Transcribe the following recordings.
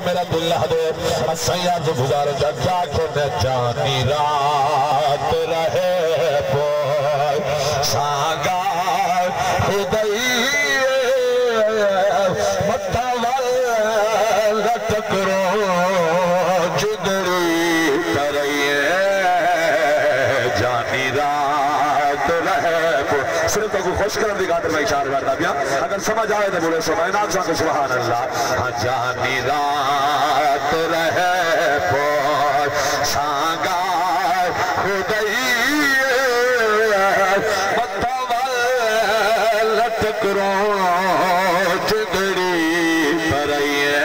میرا دلہ دے سیاد گزار جا کے میں جانی رات رہے پوئی سانگار خدائی متوال لٹکرو جدری ترائیے جانی رات رہے پوئی صرف تو خوش کرن دی خاطر میں اشارہ کرتا پیا اگر سمجھ آئے تو بولے سمجھ نہ سمجھ سبحان اللہ جانی رات رہے پوئی سانگار خدائی متوال لٹکرو جدری ترائیے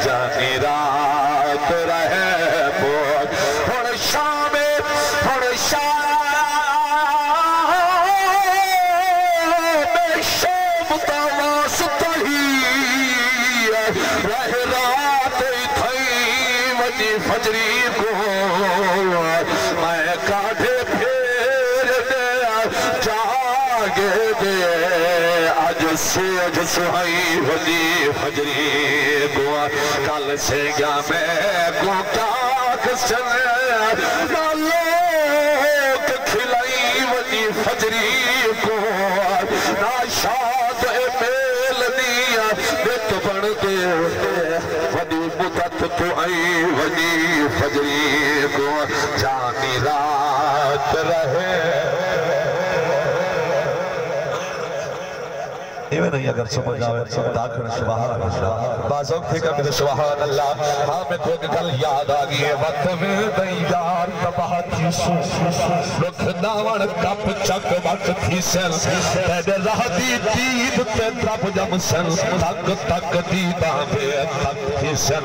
جانی رات رہے پوئی ہر شام تاواسطہ ہی رہ رات تھئی وجی فجری کو میں کاٹھے پھیر دے جاگے دے آج سوج سہائی وجی فجری کو کل سے گیا میں کو کیا کسن نہ لوگ کھلائی وجی فجری کو نہ شاد میل دیا بیت بڑھ دے وڈی مدت تو آئی وڈی فجری کو جانی رات رہے ایویں نہیں اگر سمجھ آوے داکھن سبحان اللہ بازوں تھے کہ میرے سبحان اللہ ہاں میں کو کل یاد آگئی ہے وقت میں دیں یار تباہ تھی سو لکھ ناوڑ کپ چک وقت تھی سن تیرے رہ دی دید تے درب جم سن تک تک دیدہ بے تک تھی سن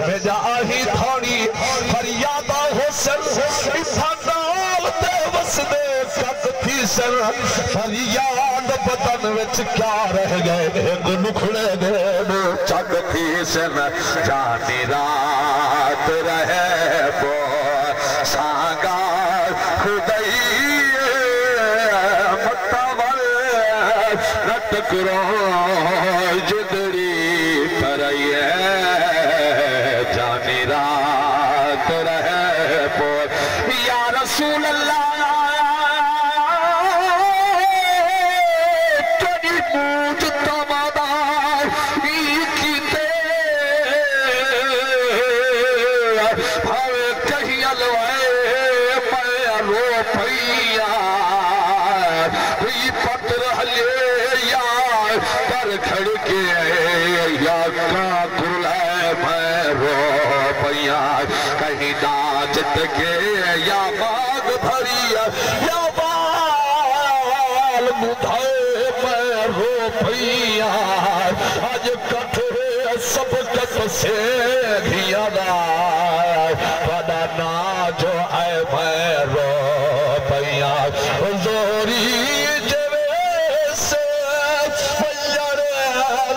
میں جا آہی تھوڑی فریادہ ہو سن افادال تے وسدے کت تھی سن فریاد بدن وچ کیا رہ گئے ایک نکھڑے گئے چک تھی سن جانی رات رہے پوئی سانگار خدائی متوال لٹکرو جدری ترائیے جانی رات رہے پوئی یا رسول اللہ کہیں ناچت کے یا باغ بھری یا بال مدھائے میں رو پھیا آج کٹھے سب کت سے دھیا دا ودا نا جو آئے میں رو پھیا حضوری جوے سے فجر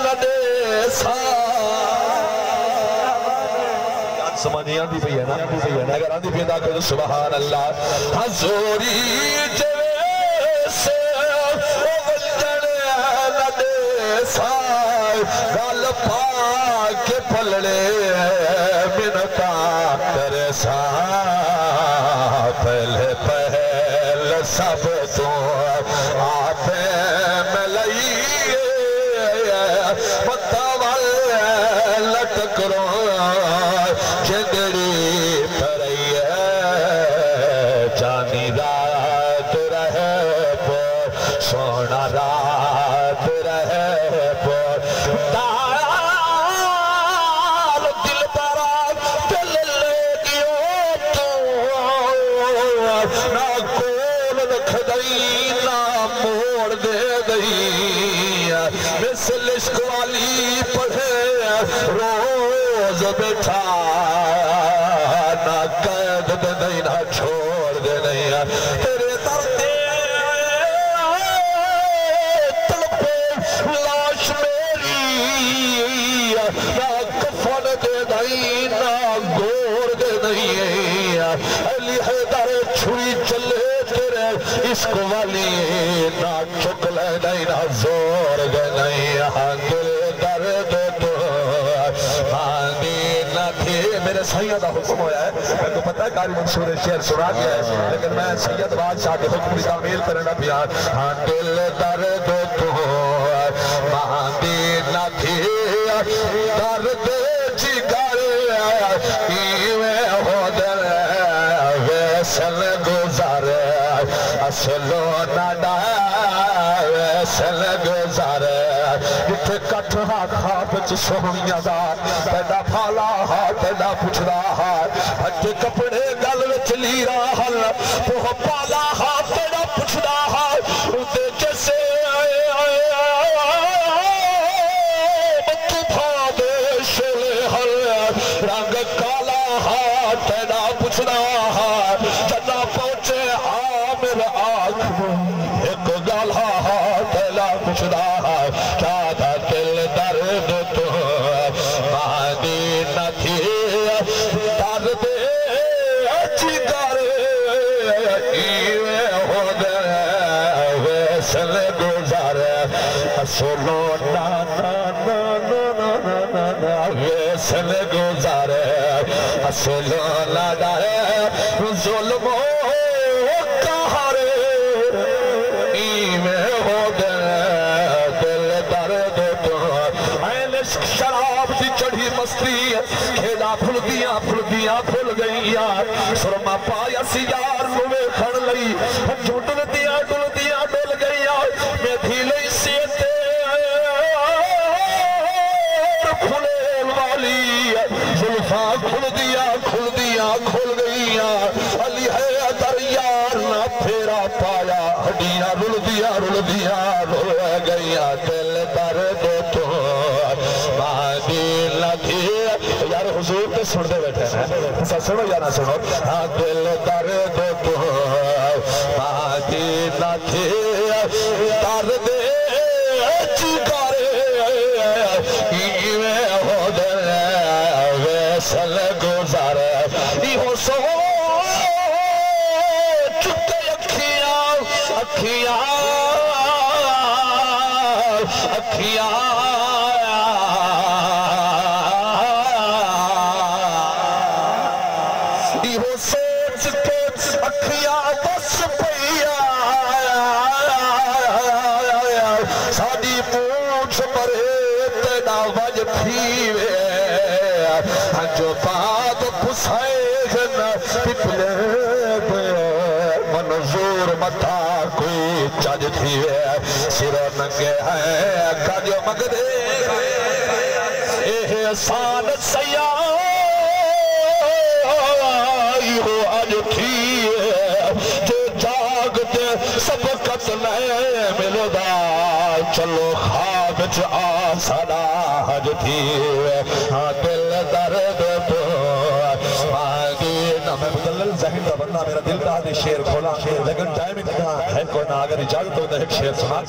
لدے سا سمجھیں آندھی پہ ہے نا اگر آندھی پہ دا کرو سبحان اللہ حضوری جیسے وجڑ لدے سائے گل پاک پلڑے منتا ترے سائے پہلے پہل سب تو آتے ملئیے متوال لٹکرو جگڑی ترائیے جانی رات رہے پوئی سونا رات رہے پوئی دال دل برات دل لے گیو تو نہ کول رکھ گئی نہ موڑ دے گئی مثل عشق والی پڑھے روز بیٹھا نہ قید دے نہیں نہ چھوڑ دے نہیں تیرے درد تڑپے لاش میری نہ کفن دے نہیں نہ گور دے نہیں علی حیدر چھری چلے تیرے عشق والی نہ چکلے نہیں نہ زور دے نہیں دل درد تو تھے میرے سید کا حکم ہویا ہے میں کو پتہ ہے قاری منصور شعر سنا گیا ہے لیکن میں سید بادشاہ کے حکم کی تعمیل کرنا پیا ہاں دل درد تو ماندی نہ تھی درد جگر ایویں ہو دل ویسل گزار اصلو نہ ویسل گزار جتھے کٹھا خواب وچ سونیاں دا پیدا پھالا ہاتھ پیدا پچھدا ہاتھ ہتھے کپڑے گل وچ لیرا ہل وہ پالا ہاتھ پیدا پچھدا ہاتھ اُتے جیسے متو بھا دے شلے ہل رنگ کالا ہاتھ پیدا پچھدا ہاتھ جنا پہنچے عامر آنکھ ایک گالا ہاتھ پیدا پچھدا ہاتھ کیا تھا دل درد تو ماندی نہ تھی درد جگر ایویں ہو دے ویسل گزار اصلو نا نا نا نا نا نا نا ویسل گزار اصلو نا ڈارے ظلم و قہر ایویں ہو دے دل درد تو این عشق شراب دی چڑھی مستی کھیلا پھل گئیاں سرما پایا سی یار نوے کھڑ لئی ڈل دیا ڈل گئیاں میں تھی لئی سیتے کھلے والی زلفاں کھل گئیاں علی ہے در یار نہ پھیرا پایا ہڈیاں رل گئیاں دل درد تو ماندی نہ تھی یار حضور تے سن دے بیٹھے ہیں ایسا سنو یا نہ سنو ہاں دل درد تو ماندی نہ تھی درد جگر ایویں ہو دل ویسل گزار ایہو سوچ کے اکھیاں ایہو سوچ کے اکھیاں بس پیا ساڈی پوچھ مرے تینا وج تھیوے جو بات پسائن پپلے منظور متھا کوئی چج تھیوے سر ننگے ہیں کاجو مگدے احسان سیائی ہو اج تھیوے جو جاگ دے سبقت نہیں ملو دا چلو خواب چ آسانا حج تھیوے ہاں دل درد تو ماندی نہ میں مدلل ذہن کا بندہ میرا دل کا دے شیر کھولا لیکن ٹائم اتنا ہے کوئی نہ اگر اجازت ہو تو ایک شیر سنا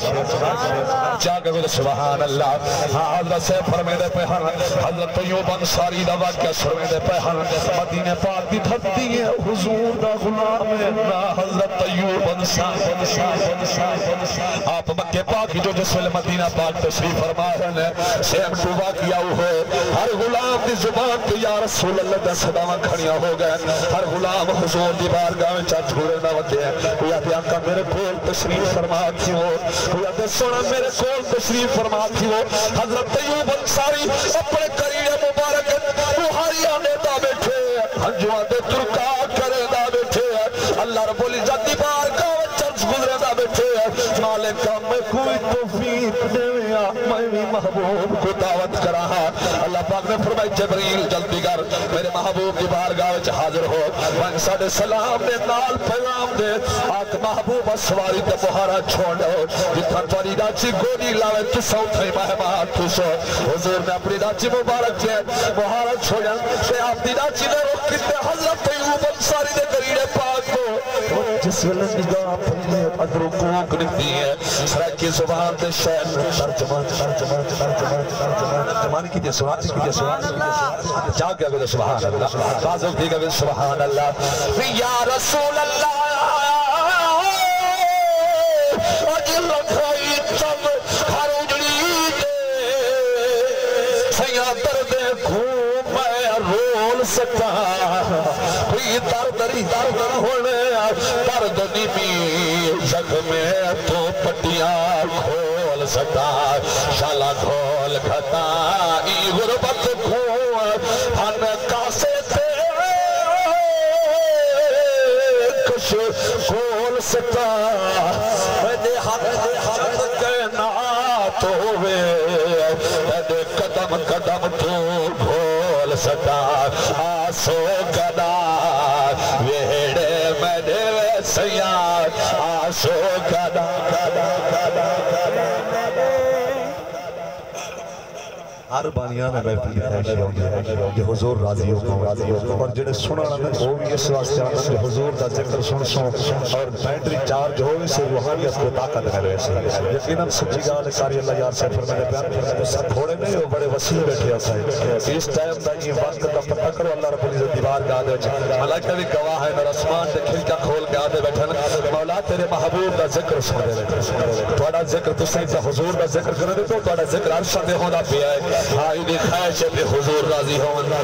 جاگے بولے سبحان اللہ ہاں حضرت سے فرمیدے پہ حضرت طیوب انصاری دا واقعہ فرمیدے پہ مدینہ پاک دی دھرتی ہے حضور دا غلام ہے نا حضرت طیوب انصاری آپ مکہ پاک جو جس ویلے مدینہ پاک تشریف فرما رہے ہیں سیم ٹوبا کیا ہوئے ہر غلام دی زبان پہ یا رسول اللہ دا صداواں کھڑیاں ہو گئے ہر غلام حضور دی بارگاہ میں چاہ جھولے نہ ہوتے ہیں کوئی آتے آقا میرے کول تشریف فرما تھی ہو کوئی آتے سونا میرے کول تشریف فرما تھی ہو حضرت طیوب انصاری اپنے قریب مبارک بہاری آنے دا بیٹھے ہنجوان دے ترکا کرے دا بیٹھے اللہ رب العزت دی بارگاہ میں چرچ گزرے دا بیٹھے مالک میں کوئی توفیق دے میں بھی محبوب کو دعوت کرا اللہ پاک نے فرمائی جبریل جلدی کر میرے محبوب کی بارگاہ وچ حاضر ہو میں ساڈے سلام دے نال پیغام دے آک محبوب سواری تے بہارا چھوڑو جتھا تاری راچی گوڑی لاوے تو سوتھے مہمان تو سو حضور نے اپنی راچی مبارک کے بہارا چھوڑا سے آپ دی راچی نے روک کتے حضرت طیوب انصاری دے قریب پاک کو جس ویلے نگاہ پڑھنے ادر و کوک نکتی ہے سرکی زبان دے شہر ترجمان کی دے سوان جا گیا گئے سبحان اللہ بازو بھی گئے سبحان اللہ یا رسول اللہ اجل رکھائی چم ہر اجڑی دے سیاں دردے گھوم میں رو سکتا کوئی دردری ہونے درد نیمی زخم تو پٹیاں کھول سکتا شالا کھول کھتا ای غربت کو ہن کاسے تے کش کھول سکتا میرے حق کائنات ہوئے میرے قدم قدم تو کھول سکتا آسو گدا ویڑے میرے سیاد آسو گدا ہر بانیان ہے محفل خیشی ہوگی کہ حضور راضی ہو اور جنہیں سنا نہ وہ بھی اس واسطے آنا کہ حضور دا ذکر سن اور بیٹری چارج ہوئے سے روحانیت کو طاقت میں رہے سے یقیناً سچی گاہ نے ساری اللہ یار سے فرمانے پیان اس تھوڑے نہیں ہو بڑے وسیع بیٹھے ہیں اس ٹائم دا یہ وقت کا پتہ کرو اللہ رب العزت دیوار کا آدھے ملائکہ بھی گواہ ہے میرا اسمان دے کھلکا کھول کے آدھے بیٹھن مولا تیرے محبوب دا ذکر سن دے توڑا ذکر تو سہی تا حضور دا ذکر کرنے دے تو توڑا ذکر عرشہ دے ہونا پی آئے آئی دی خواہش ہے حضور راضی ہون میں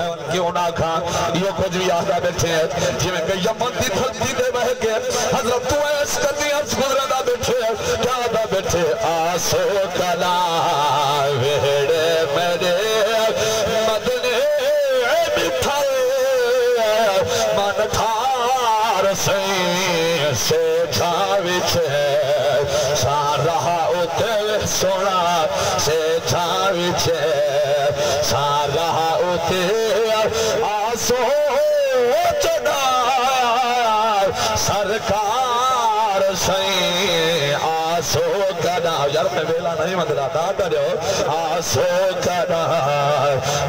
ان کی انہاں کھان یہ کچھ بھی آدھا بیٹھے ہیں جی میں کہ یمن دی دھلتی دے بہ کے حضرت تو ایس کرنی عرض گزرنا بیٹھے کیا آدھا بیٹھے آسو کلا ویڑے میرے مدنے بٹھائے من تھار سے جھاوی چھے سار رہا اتے سونا سے جھاوی چھے سار رہا اتے آسو چڑا سرکار سائیں آسو کنا یار میں بیلا نہیں مدرہ داتا جو آسو کنا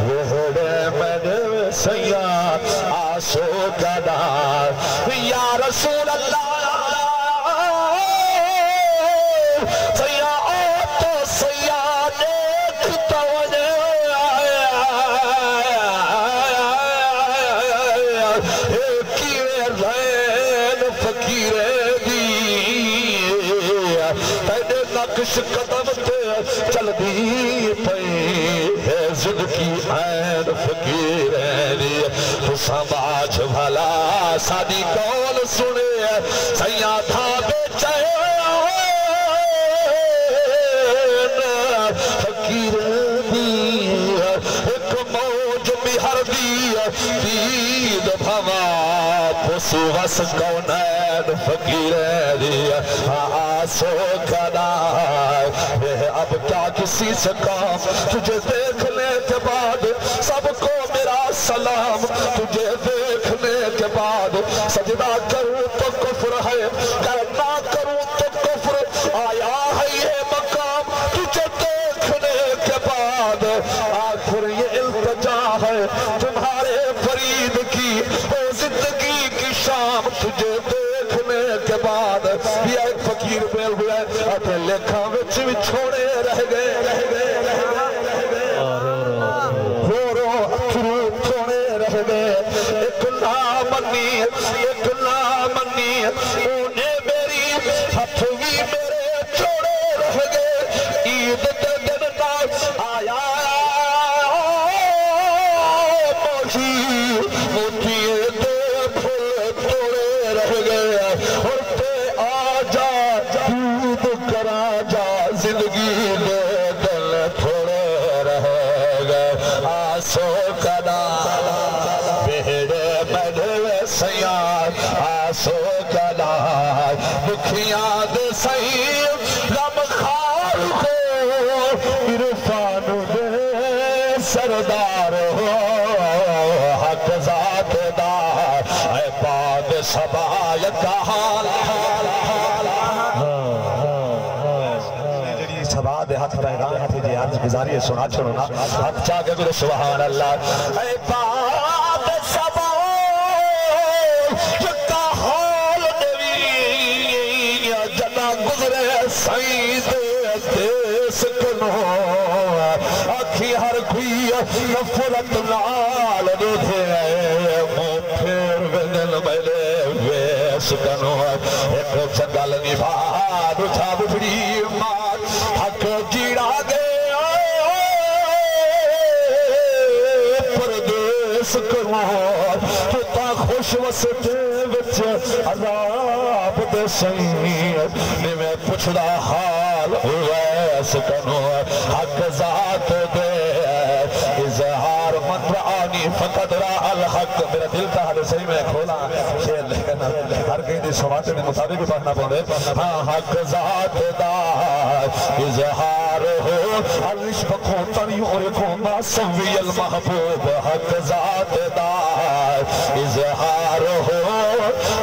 وہڑے میں سیاں آسو کنا یا رسول اللہ نقش قدم تے چل دی پئی ہے زندگی عین فقیرینی تو سماج بھلا سادی کول سنے سیاں تھا بیچین فقیرینی ایک موج بہر دی دید بھوا پسو وس کونین فقیرینی آسو کنا اب کیا کسی سے کام تجھے دیکھنے کے بعد سب کو میرا سلام تجھے دیکھنے کے بعد سجدہ کروں تو کفر ہے کرنا کروں تو کفر آیا ہے یہ مقام تجھے دیکھنے کے بعد آخر یہ التجا ہے تمہارے فرید کی او زندگی کی شام تجھے دیکھنے کے بعد یہ ایک فقیر بیل ہوئے اپنے لکھا وچ بھی چھوڑے رہ گئے رو رو اکھرو چھوڑے رہ گئے ایک نامنی انہیں میری ہتھوی میرے چھوڑے رہ گئے عید کے دن نہ آیا موٹی دے پھول توڑے رہ گئے اور تے آ جا دود کرا جا زندگی دے دل تھوڑے رہ گئے آسو کنا بیڑے میڈے سیاد آسو کنا دکھیاں دے سید غم خار کو عرفان دے سردار ہو حق ذات دار اے پاد سبایت کا حال سبا دے ہاتھ پیغام ہاتھ جی عرض گزاری سنا چھوڑنا ہاتھ چاہ کے میرے سبحان اللہ اے پاد سبا کا حال نوی جنا گزرے سید دیس کنو آکھی ہر کوئی نفرت نال دے مو پھر ودل ملے ویس کنو ایک چگل نبھاد اٹھا بڑی مات حق جیڑا گیا پردیس کروں تو تا خوش وستے وچ عذاب دے سید نے میں پوچھدا حال ویس کنوں حق ذات دے اظہار من رآنی فقد رأى الحق میرا دل تھا حد صحیح میں کھولا شیر لیکن ہر کہیں دی سماعتے نے مطابق بھی پڑھنا پڑھنے ہاں حق ذات دا اظہار ہو عرش بکوں تنیوں رکھوں ما سوی المحبوب حق ذات دا اظہار ہو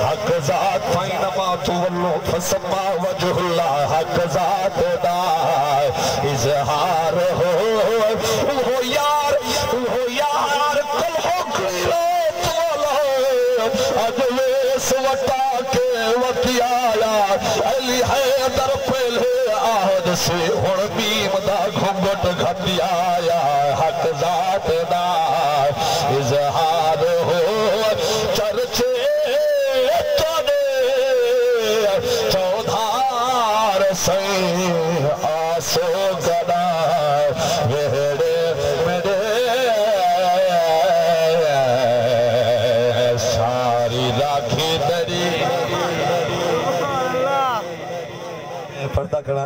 حق ذات فینما تولو فسما وجہ اللہ حق ذات دا اظہار ہو یار کل ہو قیرات والا اجویس وٹا کے وقی آیا علی حیدر پہلے آہد سے ہن بیم دا گھنگٹ گھٹی آیا حق ذات دا اظہار ہو چرچے چڑے چودھار سے آسو گدا ویڑے میرے ساری راکھی دری پردہ کڑا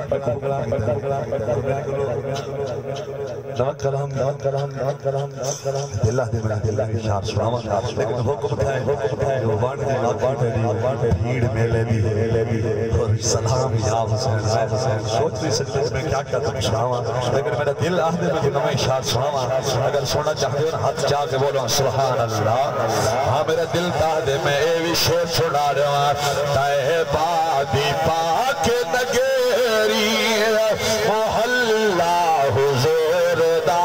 اللہ دے ملا دلہ کی شار سناما لیکن حکم تھا جو وانٹے بھیڑ میلے بھی اور سلام یا حسین سوچ بھی سکتے اس میں کیا کیا تم سناما لیکن میرا دل آہدے میں جنہوں میں شار سناما اگر سونا چاہتے ہو ہاتھ جا کے بولو سبحان اللہ ہاں میرا دل آہدے میں اے بھی شیر سنا رہا تائبہ دی پاک نگری محلہ حضور دا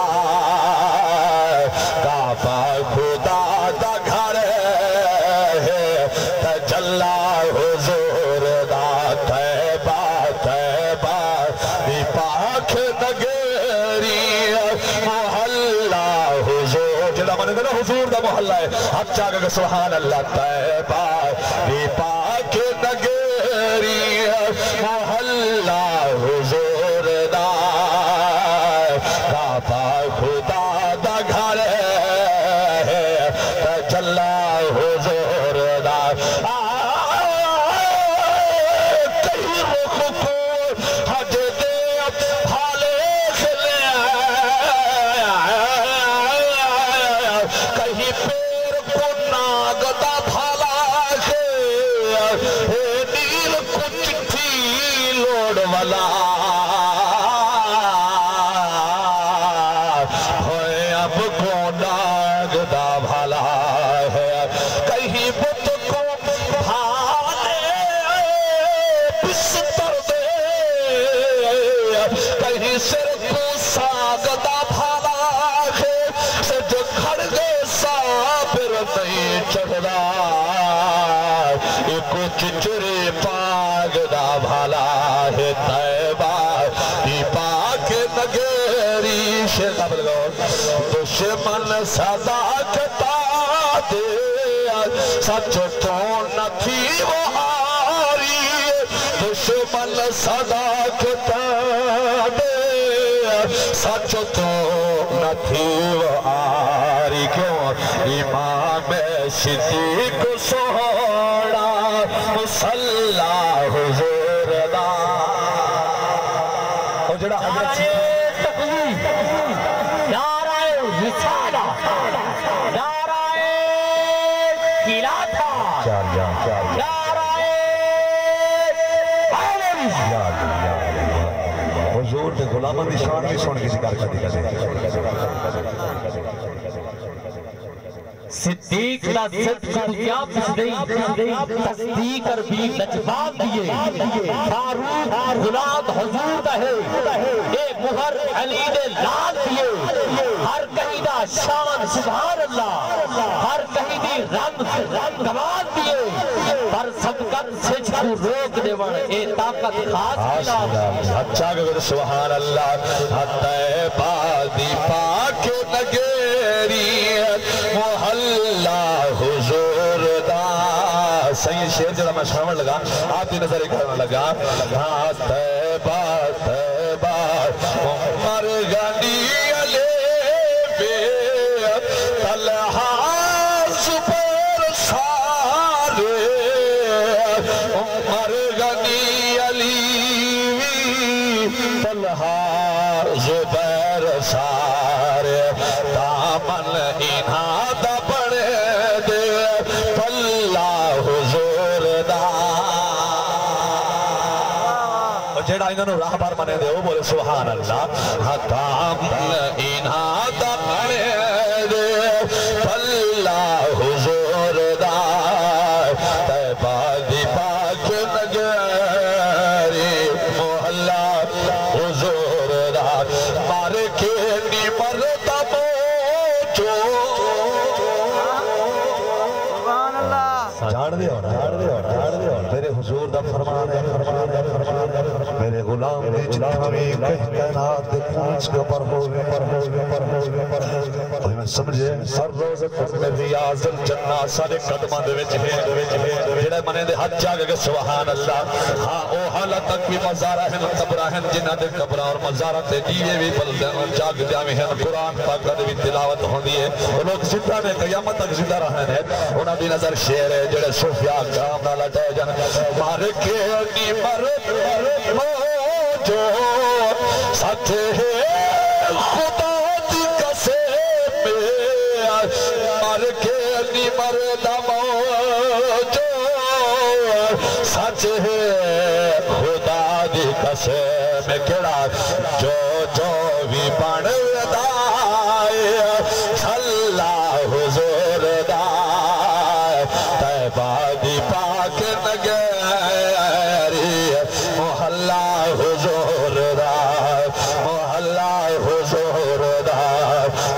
کعبہ خدا دا گھر ہے تجلہ حضور دا تیبہ دی پاک نگری محلہ حضور جلہ من گلہ حضور دا محلہ ہے ہاتھ چاہے کہ سبحان اللہ تیبہ دی پاک نگری محلہ حضور دا کعبہ خدا دا گھر ہے تجلہ حضور دا کہیں رخ کو حج دے بھالے خلے کہیں پیر کو ناگ دا بھالا ہے نیل کو چٹھی لوڑ والا ہوئے اب کو ناگ دا بھالا ہے کہیں بت کو بھالے بستر دے کہیں سر کو ساگ دا بھالا ہے سج کھڑ گے صابر نہیں چڑھا ایک چچرے پاگ دا بھالا ہے تیبہ دی پاک نگری شیر قابل گو دشمن صداقتا دے سچ تو نہ تھی وہ ہاری دشمن صداقتا دے سچ تو نہ تھی وہ ہاری کیوں امام صدیق سوڑا مصلی حضور دا اور جڑا حضرت تقویم نعرہ رسالہ نعرہ خلافت نعرہ علم حضور دے غلامہ دی شان بھی سن کے ذکر کر صدیق دا صدق کیا تصدیق اور بھی لجباب دیئے فاروق غلام حضور دا ہے اے مہر علی دے لال دیئے ہر کہیں دا شان سبحان اللہ ہر کہیں دی رنگ کمال دیئے پر صدقت سے چھو روک دے وڑ اے طاقت خاص ملا اچھا کہ سبحان اللہ تیبہ دی پاک نگری محلہ حضور دا صحیح شیر جڑا میں شامل لگا آپ کی نظر کرنے لگا ہاں تیبہ عمر غنی علی بے طلحہ انہوں راہ بار منے دے وہ بولے سبحان اللہ حتام انہاں دکھنے دے پلہ حضور دا تیبہ دی پاک نگری محلہ حضور دا مارے کے نیمر دمو جو جان دے میرے حضور دا فرمان ہے میرے غلام نے جتنی کہیں کائنات دے پوچھ کبر ہوئے اور میں سمجھے سر روز میں ریاض الجنہ سارے قدمہ دے وچ ہے جڑے منے دے حد جاگے کہ سبحان اللہ ہاں او حالت تک بھی مزارہ ہیں قبرہ ہیں جنہ دے قبرہ اور مزارہ تے دیئے بھی بلدے ہیں جاگ جاوے ہیں قرآن پاک دے بھی تلاوت ہوندی ہے وہ لوگ زندہ میں قیامت تک زندہ رہے ہیں انہاں بھی نظر شعر ہے جڑے صوفیاء کرام نہ لٹے جن مار کے نیمر جو سچ ہے خدا دی قسم مار کے نیمر دمو جو سچ ہے خدا دی قسم کیڑا جو بھی بن دائے اللہ حضور دا تیبہ دی پاک نگری محلہ حضور دا محلہ حضور دا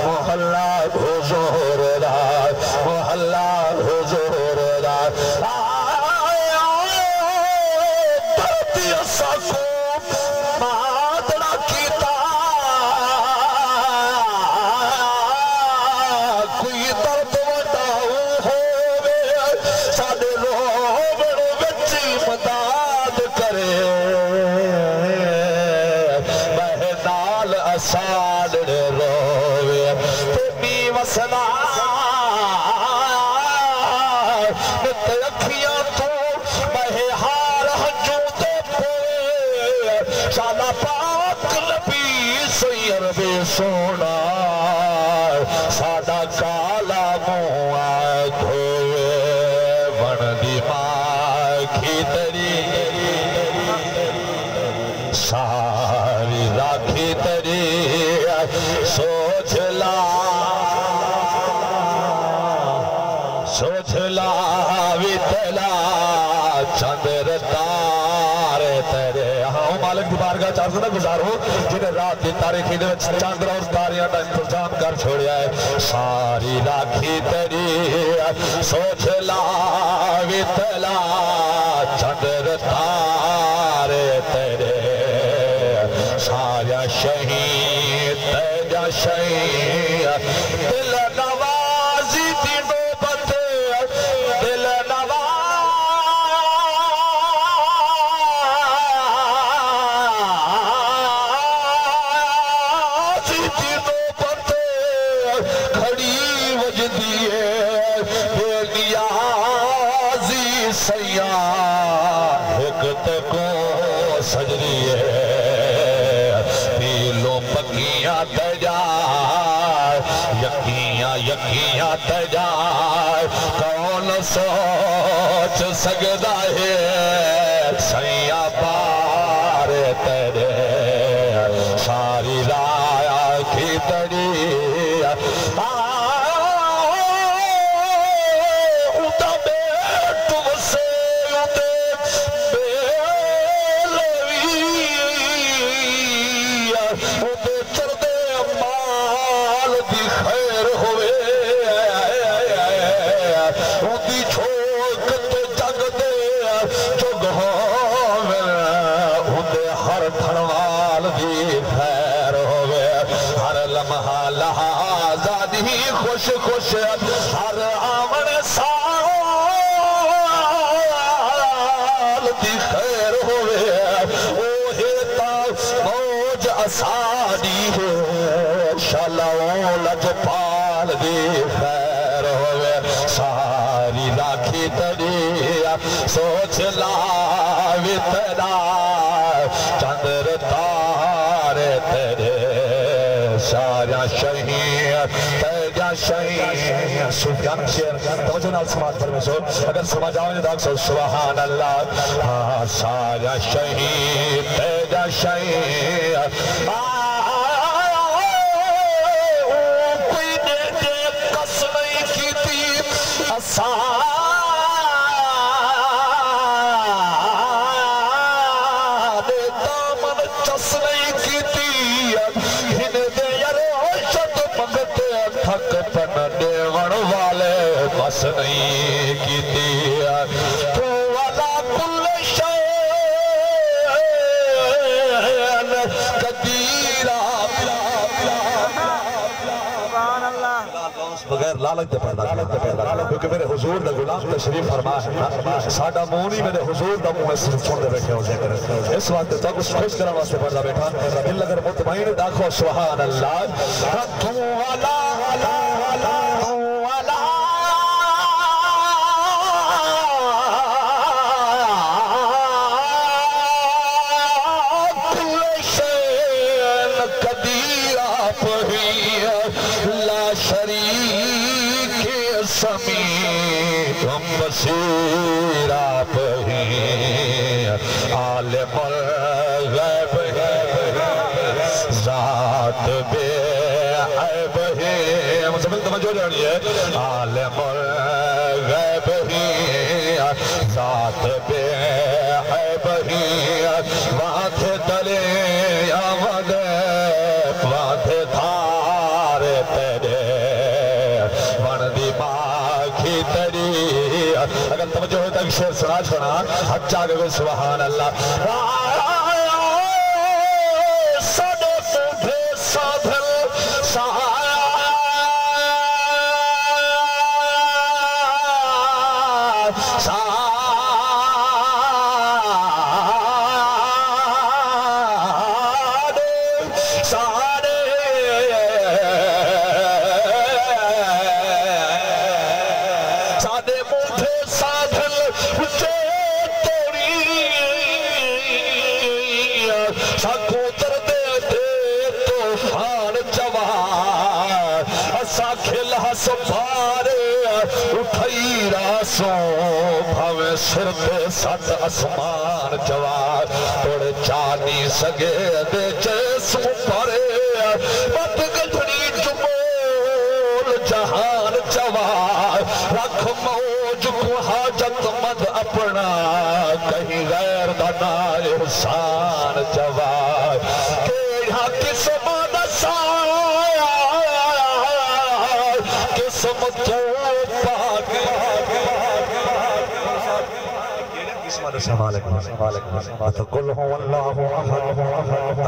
محلہ حضور دا محلہ حضور دا دردی سکوم مادڑا کیتا کوئی درد وڈاؤ ہوئے ساڑے روبڑ وچی مداد کرے مہنال اساڑ روئے تیمی وسنا نت اکھیاں تو مہہار حجوں تے پوئے شالا پاک نبی سیر بے سونا سادہ کالا موہ دھوئے بندی ماں کی تری ساری راکھی تری سوچ لا ویتلا چندر تارے تیرے ہاں مالک دی بارگاہ چار سنہ گزارو جنہیں رات دی تاریخی دے چاندر اور تاریاں دا انتظام کر چھوڑیا ہے ساری راکھی تیری سوچ لا ویتلا چندر تارے تیرے سارا شہید تیجا شہید دل نوازی دی نوبت دل نوازی دی نوبت کھڑی وجدی ہے بے نیازی سیاں حکت کو سجری ہے پکیاں تجار یقیاں تجار کون سوچ سکتا ہے سیاں پار تیرے ساری رایا کی تری خوش خوش ہر آمن سال دی خیر ہوئے اوہی تا موج اسادی ہے شالوں لجپال دی خیر ہوئے ساری راکھی تری سوچ لاوی تیرا چندر تارے تیرے سارا شہید تیجا شہین سفیان شیر توجہ نال سماعت فرمیسو اگر سمجھ آؤں جداک سو سبحان اللہ ساجا شہین تیجا شہین کوئی نے دے قس نہیں کی تھی سانے دامن چس نہیں کی تھی ہن دے یرے شد مگتے تھک پن دیوڑ والے بس نہیں کی تھی تو والا کل شیئن قدیرہ بغیر لالچ دے پیدا کیونکہ میرے حضور دا غلام تشریف فرما ہے ساڈا مونی میرے حضور دا منہ سے سن دے بیٹھے ہو ذکر اس وقت تک اس خوش کرنے واسطے پڑھا بیٹھا دل اگر مطمئن داخو سبحان اللہ تو والا بصیر آپ ہیں عالم الغیب ذات بے عیب ہیں مجھے توجہ جانی ہے عالم الغیب ہیں ذات بے عیب ہیں وہاں تھے تلے یا وغیب وہاں تھے دھارے تیرے وردی باقی تری اگر توجہ ہوتا ہے کہ شیر سنا چھوڑا حد چاہے گو سبحان اللہ ساڑے سوٹھے سادھل سر پہ سات اسمان جوار توڑے چانی سگے دے جیسم پرے بد گجھنی جمول جہان جوار رکھ موج کو حاجت مد اپنا کہیں غیر دانا انسان جوار کہ یہاں قسم نسایا قسم تو پاک قل هو الله احد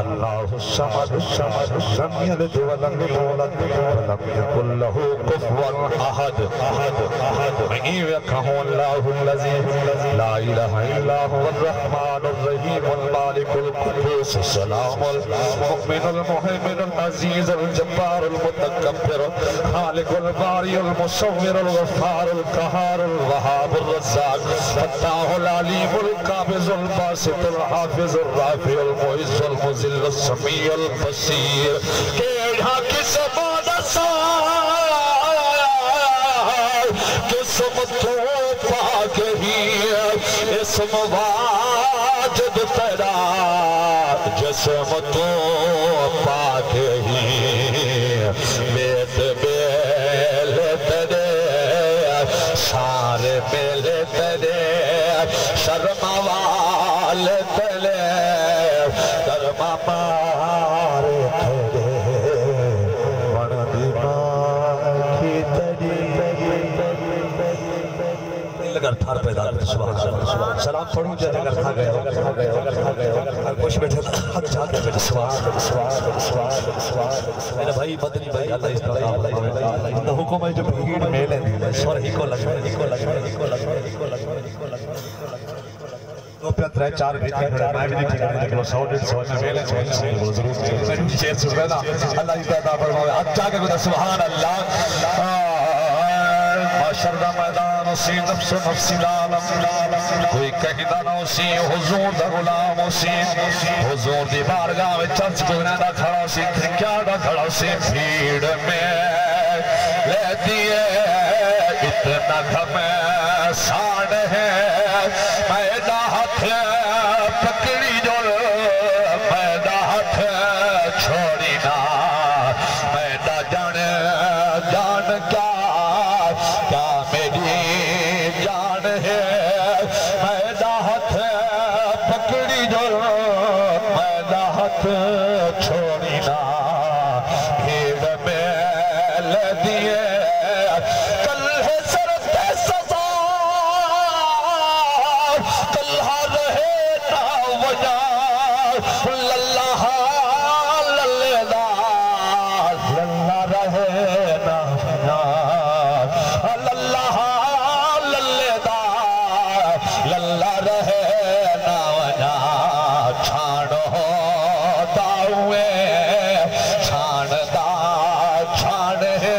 الله الصمد لم يلد ولم يولد ولم يكن له كفوا احد هو الله الذي لا اله الا هو الرحمن الرحيم المالك القدوس السلام المؤمن المهيمن العزيز الجبار المتكبر خالق الباري المصور الغفار القهار الوهاب الرزاق فتاح العليم القابض الباسط الحافظ الرافع المعز المذل السميع البصير کہ یہاں قسم نسائے قسم تو پاک ہی اسم واجد تیرا جسم تو پاک ہی بیت بیل تیرے سارے بیل تیرے شرم وال تلے کرم مار تھرے وردی باقی تری لگر تھار پیدا کرتے سلام پڑھوں جاتے اگر تھا گئے خوش بیٹھے حق چاہتے بیٹھے میرے بھائی مدنی بھائی اللہ اس طرح حکم ہے جو بھیڑ میلے سور ہی کو لگا دو پہ ترے چار بھی تھی کھڑے میں بھی نہیں ٹھیکانے لیکن وہ 100 150 میں ویلے چھوڑے وہ ضرور میں چیر سن رہے نا اللہ اس طرح فرمائے اچھا کہ سبحان اللہ معاشر دا میدان اسی نفس نفس العالم کوئی کہنا نہ اسی حضور دا غلام اسی حضور دی بارگاہ میں چرچ گزنے دا کھڑا سی کیا دا کھڑا سی بھیڑ میں لے دیے اتنا گھمیں سان ہے میدہ ہاتھ پکڑی جو میدہ ہاتھ چھوڑی نہ میدہ جان کیا میری جان ہے میدہ ہاتھ پکڑی جو میدہ ہاتھ چھوڑی نہ بھیڑ میں لے دیے کل ہے سرتے سزا کل رہے نہ وجہ للہ للہ للہ رہے نہ وجہ للہ للہ للہ رہے نہ وجہ چھاڑو داؤے چھاڑ دا چھاڑ ہے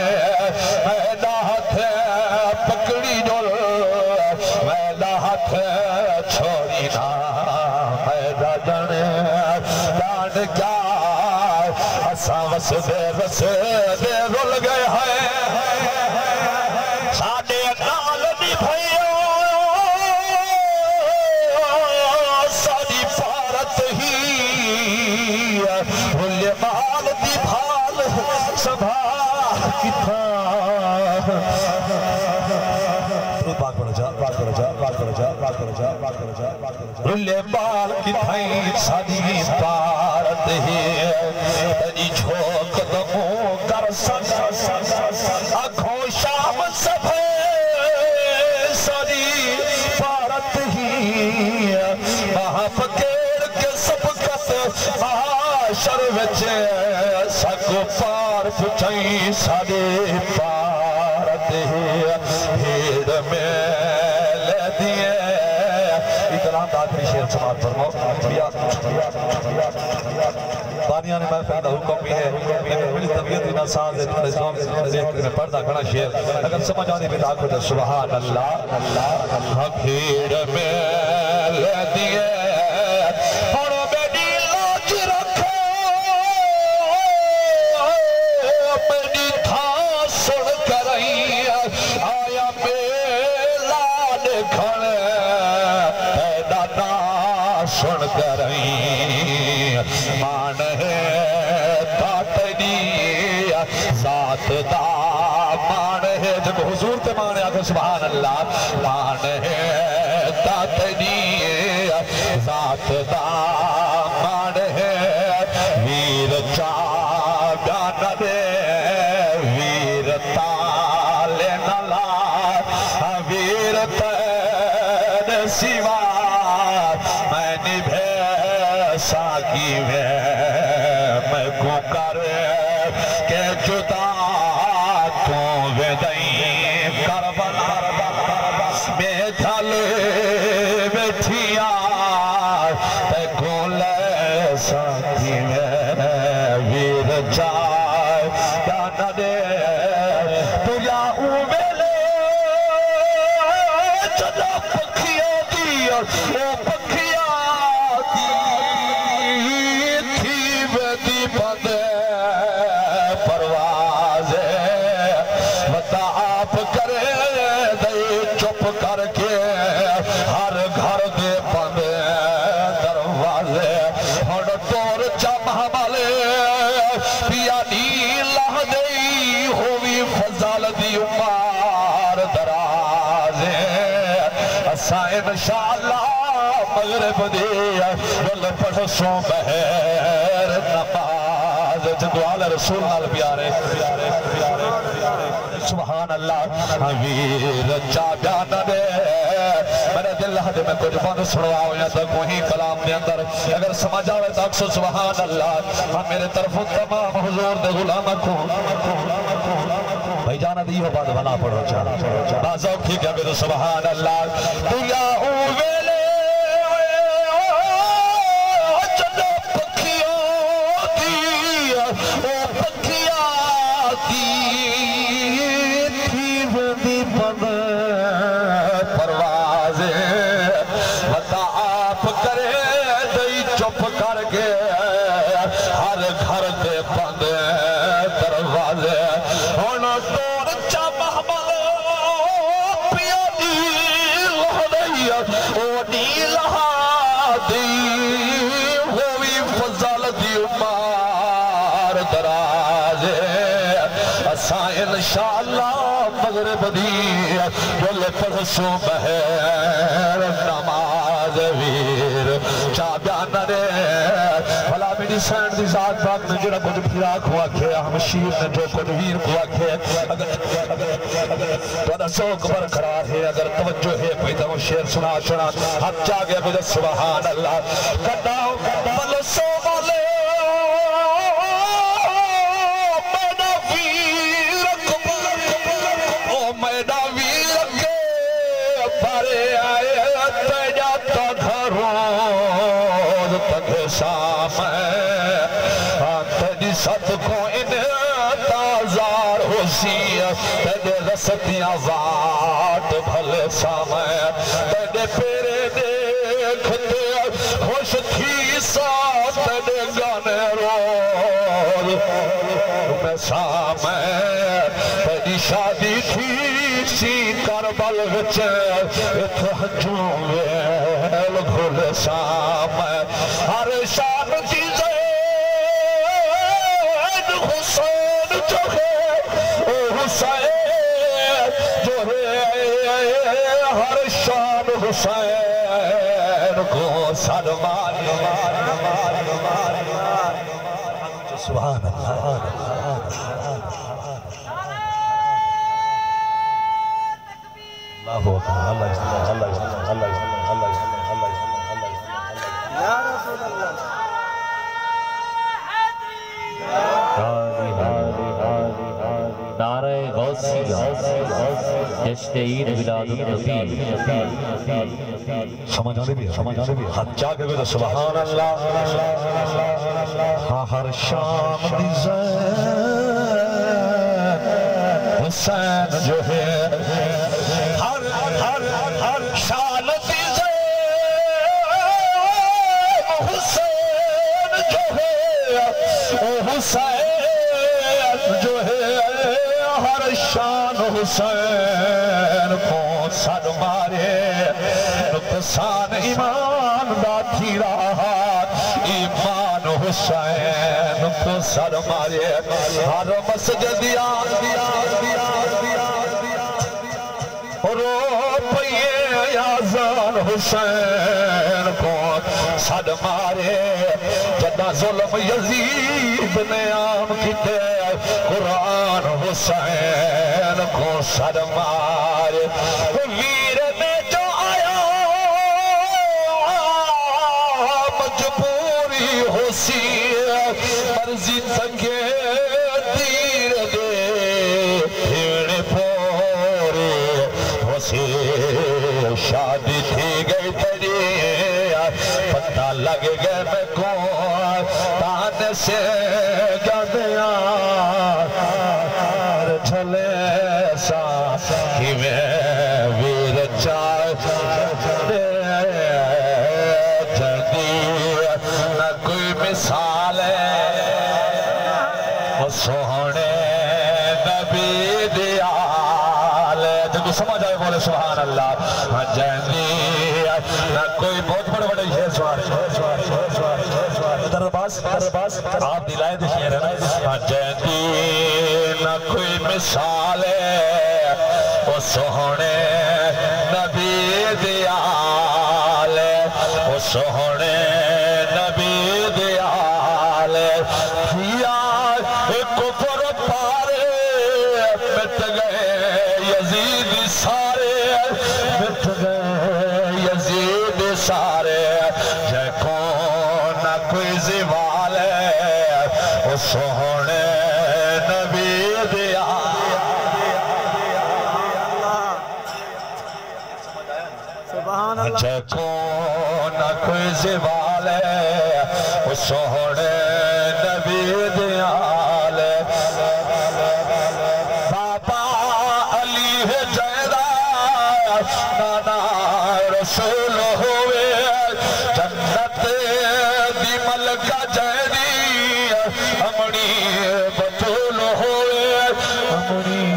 میدہ ہاتھ پکڑی جو میدہ ہاتھ چھوڑی نہ میدہ جان کیا اساں وس دے رول گئے ہیں ساڑے نال دی بھائیو ساری پارت ہی رول مال دی بھال سبھا کتھا رلے بال کی تھائیں سادی پارت ہے تجی جھوک دموں کر سن آنکھوں شام سبھے سادی پارت ہی مہا فکر کے سبقت معاشر وچے سکو پار پچھائیں سادی پارت ہے بھیڑ میں لے دیے اکرام دادری شیر سماعت فرماؤ بانیاں نے محفل حکم بھی ہے میری طبیعت اتنا ساز ہے تھوڑے زوم دیکھ میں پڑھتا کھڑا شیر اگر سمجھ آنے بھی داکھو تو سبحان اللہ بھیڑ میں لے دیے اور میری لاج رکھو میری تھا سن کریں آیا میلا دکھنے سن کریں مان ہے تاتنی ذات دا مان ہے جب حضور تے مانے آگے سبحان اللہ مان ہے تاتنی ذات دا مان ہے ویر چاہیان دے ویر تالے نلا ویر تین سیوا میں نبھے ساکی میں کو کر کے جدا تو ویدائیں کربلا میں جھلے بیٹھیا تے کو لے ساکی میں ویر جائے یا نہ دے تو یا اومیلے چلا پکھیا دی او پکھیا تھی بدی بند پرواز بتا آپ کرے دے چپ کر کے ہر گھر دے بند دروازے ہن دور چمہ والے پیا نیلہ دئی ہوئی فضل دی عمار درازے اساں انشاءاللہ مغرب دیا بل پڑھسوں بہر نماز جدوال رسول نال پیارے سبحان اللہ ویر چاہیان دے میرے دل حد میں کچھ بند سنواؤ یا تو کوئی کلام دے اندر اگر سمجھ آوے تو اکسو سبحان اللہ میرے طرف تمام حضور دے غلام کو بھائی جانا دیو بعد بنا پڑھو چاہا بازوک تھی کہ ابھی تو سبحان اللہ تو یا اویلے چلو پکھیوں دی او پکھیا دی تھی بندی بند دور چا محمل پیا دی لہدئی او دی لہا دی ہوئی فضل دی عمار دراز اساں انشاءاللہ مغرب دی جل پرسو بہر نماز ویر چا بیانا رے بھلا میری سینڈ دی ذات پاک نے جڑا کچھ پھراک ہوا کھے ہمشیر نے جو کچھ ویر ہوا کھے تو ادا سوک برقرار ہے اگر توجہ ہے کوئی تو شیر سنا چنا ہم جاگے بجھے سبحان اللہ کٹاؤ بلو سو والے شام تیری صدقوں انہیں تازار ہوسی تیرے رستیاں ذات بھلے شام تیرے پیرے دیکھتے خوش تھی سا تیرے گانے روز میں شام تیری شادی تھی سی کربل وچے اتحجوں ویل گھل شام ہر شان کی زید حسین جو ہے او حسین جو ہے ہر شان حسین کو سلمان سبحان اللہ اللہ اکبر اللہ یا رسول اللہ نعرہ غوثیہ جشن عید میلاد النبی سمجھانے بھی ہاتھ جاگے بھی سبحان اللہ ہاں ہر شام دی زین حسین جو ہے ہر شان دی زین حسین جو ہے او حسین جو ہے ہر شان حسین کو سر مارے نقصان ایمان دا تھی رہا ایمان حسین کو سر مارے ہر مسجد رو پئیے آزان حسین کو سر مارے جدہ ظلم یزید نے عام کیتے قرآن حسین کو سر مارے ویر میں جو آیا مجبوری ہو سی مرضی تکے تیر دے پھیڑ پورے ہو سی شادی تھی گئی تیری پتہ لگ گئے میں کون تانے سے گدیا چھلے سا ہی میں ویر چار جردی نہ کوئی مثال ہے وہ سوہنے نبی دیال جب سمجھ آئے بولے سبحان اللہ جردی نہ کوئی بہت بڑے بڑے یہ سوار درباس آپ دلائے دے شیر ہے نا جردی نہ کوئی مثال ہے وہ سوہنے نبی دیال وہ سوہنے نبی دیال کفر پارے مٹ گئے یزید سارے مٹ گئے یزید سارے جے کون نہ کوئی زوال ہے وہ سوہنے نبی دیال جے کون نہ کوئی زوال ہے وہ سوہنے نبی دیال بابا علی ہے جیدہ نانا رسول ہوئے جنت دی ملکہ جیدی امڑی بطول ہوئے امڑی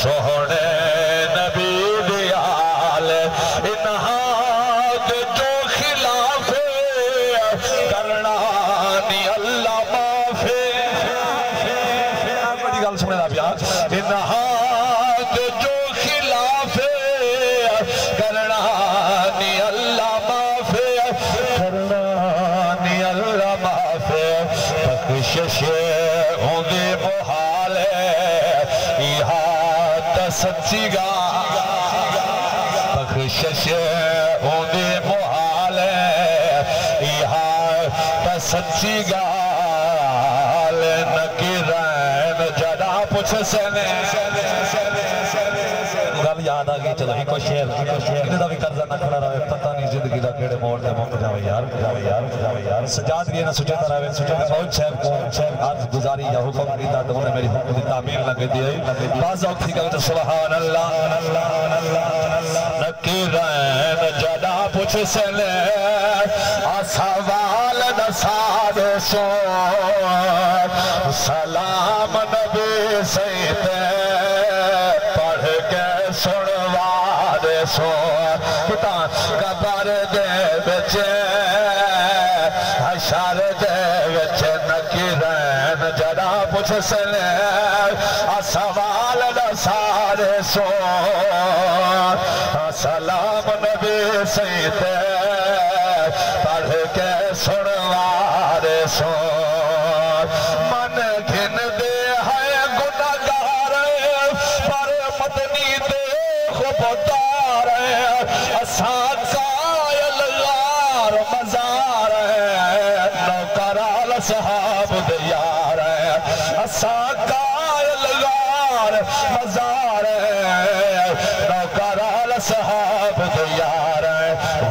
سونے نبی دیال انہاد جو خلاف کرنا نی اللہ معافی بڑی گل سنے دا پیا انہاد جو خلاف کرنا نی اللہ معافی کرنا نی اللہ معافی بخشش ہوندے محال یہاں سچی گا بخشش ہوندے محال یہاں سچی گا نکرین جڑا پوچھ سنے گل یاد آگئی چلو ہی کو شیر انہیں دا بھی قرضہ نہ کھڑا رہے پتہ نہیں زندگی دا کیڑے موڑ دے موقع جاوے یار سجاد بھی ہے نا سجاد رہے سجاد بہت شہر کو عرض گزاری یا حکم دیتا تو انہیں میری حکم دی تعمیر لگے دی بعض وقت تھی کہ سبحان اللہ نکرین جڑا پوچھ سنے سوال نساد سو سلام نبی سیدے پڑھ کے سنوا دے سو کتا قبر دے بچے حشر دے بچے نکرین جڑا پوچھ سنے سوال نساد سو سلام نبی سیدے پڑھ کے سنوا دے سو من گھن دے ہے گناہگار پر مدنی دے خبردار اسان قائل غار مزار نوکرال صحاب دیار اسان قائل غار مزار نوکرال صحاب دیار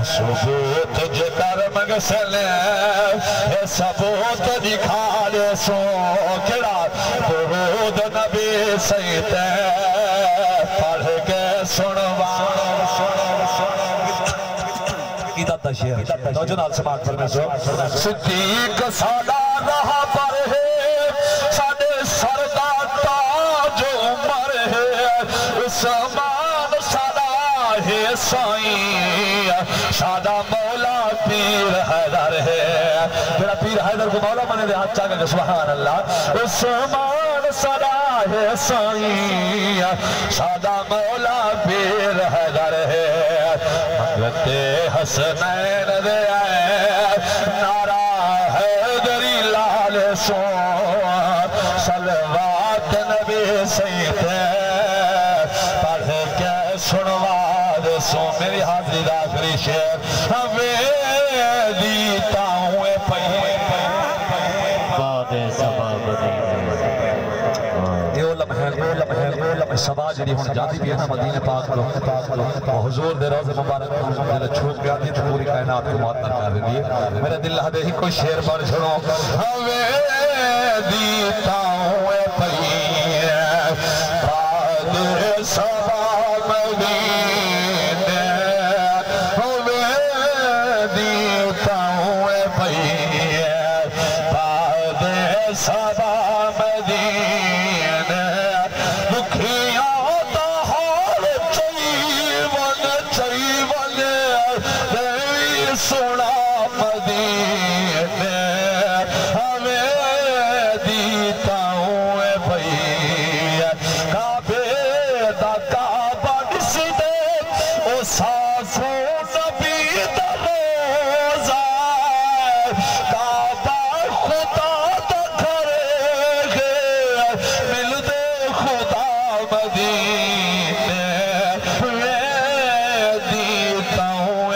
ثبوت جکر مگسلے ثبوت دکھا لے سو کڑا درود نبی سیدے پڑھ کے سنوا کیتا تشہیر نوجنال سماعت پر میں سو صدیق سادہ رہا پر ہے سادے سردہ تاج عمر ہے عثمان سادہ ہے سائیں سادہ مولا پیر حیدر ہے میرا پیر حیدر کو مولا مانے دے ہاتھ چاہے کہ سبحان اللہ عثمان سادہ ہے سائیں سادہ مولا پیر حیدر ہے مگتے حسنین دے آئے نعرہ حیدری لال سو صلوات نبی سیدے پڑھ کے سنوا دے سو میری حاضری دا آخری شیر ہمیں دیتا ہوں باد سباب لمحے سبا جڑی ہون جاتی بھی ہے نا مدینہ پاک لو حضور دے روز مبارک دل چھوٹ گیا دی تو پوری کائنات کو معطل کر دی میرے دل ہدے ہی کوئی شیر پڑھ چھڑو ہمیں دیتا ہوں باد سبا مدینہ ہمیں دیتا ہوں باد سبا مدینہ دکھیاں دا حال چیون دیوی سنا مدینہ ہمیں دیتا ہوں کعبے دا کعبہ کسی دے او ساسو نبی دا روزہ کعبہ خدا دا گھرے گئے مل دے خدا مدینہ میں دیتا ہوں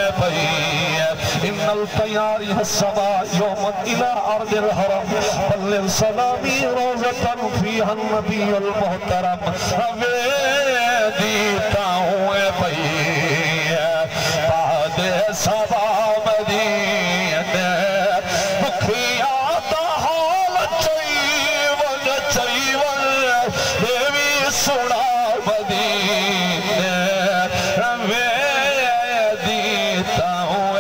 ان الطیاری السما یوم الى ارض الحرم بلغ سلامی روزتا فیہا النبی المحترم ہمیں دیتا ہوں بعد سبا مدینہ دکھیاں دا حال چیون دیوی سنا مدینہ میں دیتا ہوں